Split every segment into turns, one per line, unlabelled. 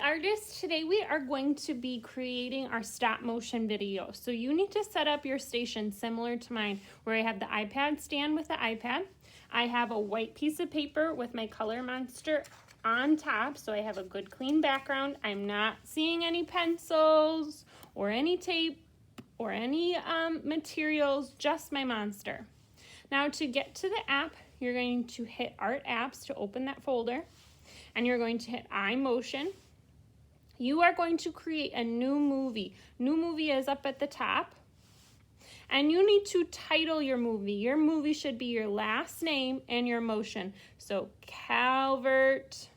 artists, today we are going to be creating our stop motion video. So you need to set up your station similar to mine, where I have the iPad stand with the iPad. I have a white piece of paper with my color monster on top, so I have a good clean background. I'm not seeing any pencils or any tape or any materials, just my monster. Now to get to the app, you're going to hit Art Apps to open that folder, and you're going to hit iMotion. You are going to create a new movie. New movie is up at the top. And you need to title your movie. Your movie should be your last name and your motion. So Calvert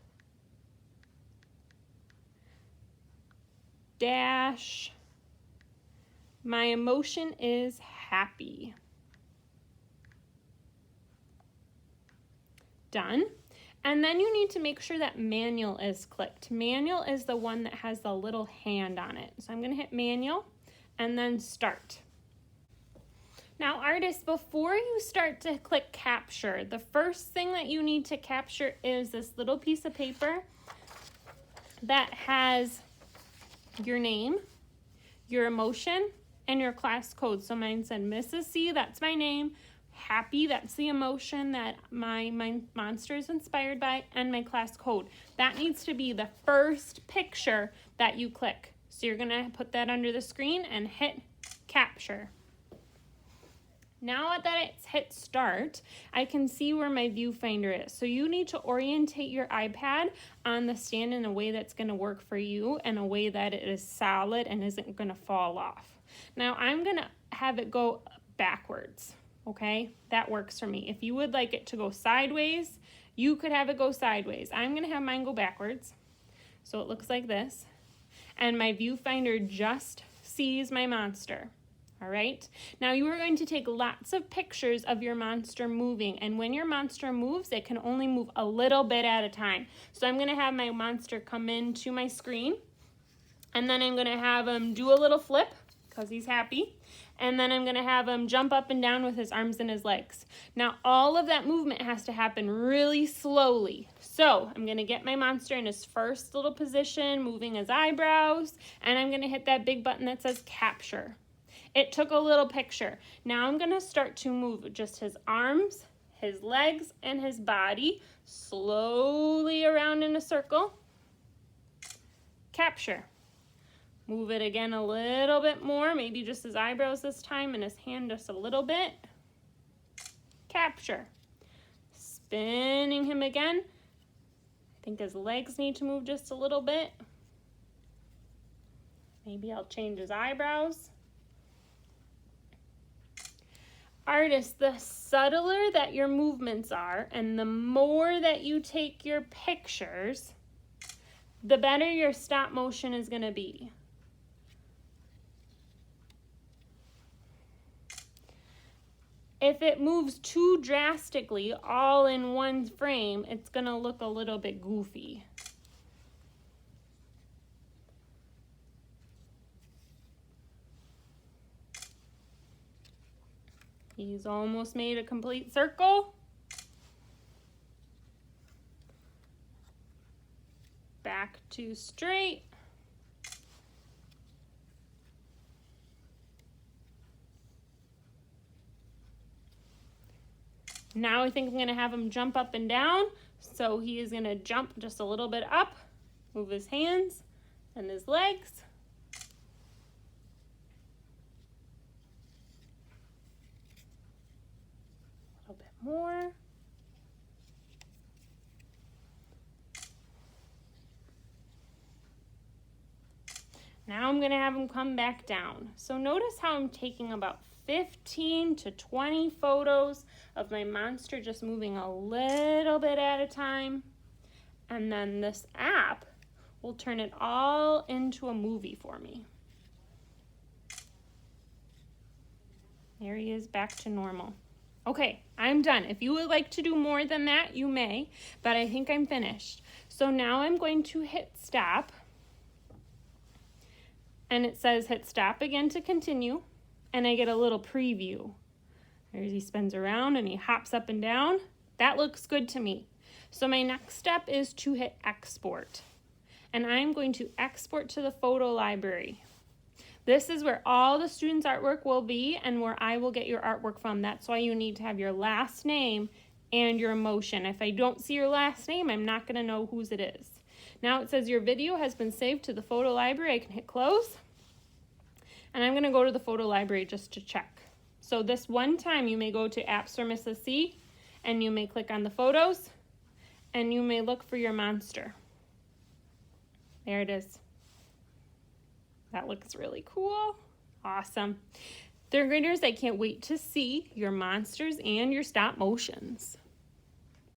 dash my emotion is happy. Done. And then you need to make sure that manual is clicked. Manual is the one that has the little hand on it. So I'm going to hit manual and then start. Now artists, before you start to click capture, the first thing that you need to capture is this little piece of paper that has your name, your emotion, and your class code. So mine said Mrs. C, that's my name. Happy, that's the emotion that my monster is inspired by, and my class code. That needs to be the first picture that you click. So you're gonna put that under the screen and hit capture. Now that it's hit start, I can see where my viewfinder is. So you need to orientate your iPad on the stand in a way that's gonna work for you, and a way that it is solid and isn't gonna fall off. Now I'm gonna have it go backwards. Okay, that works for me. If you would like it to go sideways, you could have it go sideways. I'm gonna have mine go backwards. So it looks like this. And my viewfinder just sees my monster. All right, now you are going to take lots of pictures of your monster moving. And when your monster moves, it can only move a little bit at a time. So I'm gonna have my monster come into my screen. And then I'm gonna have him do a little flip, because he's happy. And then I'm gonna have him jump up and down with his arms and his legs. Now all of that movement has to happen really slowly. So I'm gonna get my monster in his first little position, moving his eyebrows, and I'm gonna hit that big button that says capture. It took a little picture. Now I'm gonna start to move just his arms, his legs, and his body slowly around in a circle. Capture. Move it again a little bit more, maybe just his eyebrows this time and his hand just a little bit. Capture. Spinning him again. I think his legs need to move just a little bit. Maybe I'll change his eyebrows. Artists, the subtler that your movements are and the more that you take your pictures, the better your stop motion is going to be. If it moves too drastically all in one frame, it's gonna look a little bit goofy. He's almost made a complete circle. Back to straight. Now I think I'm gonna have him jump up and down. So he is gonna jump just a little bit up, move his hands and his legs. A little bit more. Now I'm gonna have him come back down. So notice how I'm taking about 15 to 20 photos of my monster just moving a little bit at a time. And then this app will turn it all into a movie for me. There he is, back to normal. Okay, I'm done. If you would like to do more than that, you may, but I think I'm finished. So now I'm going to hit stop. And it says hit stop again to continue. And I get a little preview. There's he spins around and he hops up and down. That looks good to me. So my next step is to hit export. and I'm going to export to the photo library. This is where all the students' artwork will be and where I will get your artwork from. That's why you need to have your last name and your emotion. If I don't see your last name, I'm not going to know whose it is. Now it says your video has been saved to the photo library. I can hit close. And I'm going to go to the photo library just to check. So this one time you may go to Apps for Mrs. C and you may click on the photos and you may look for your monster. There it is. That looks really cool. Awesome. Third graders, I can't wait to see your monsters and your stop motions.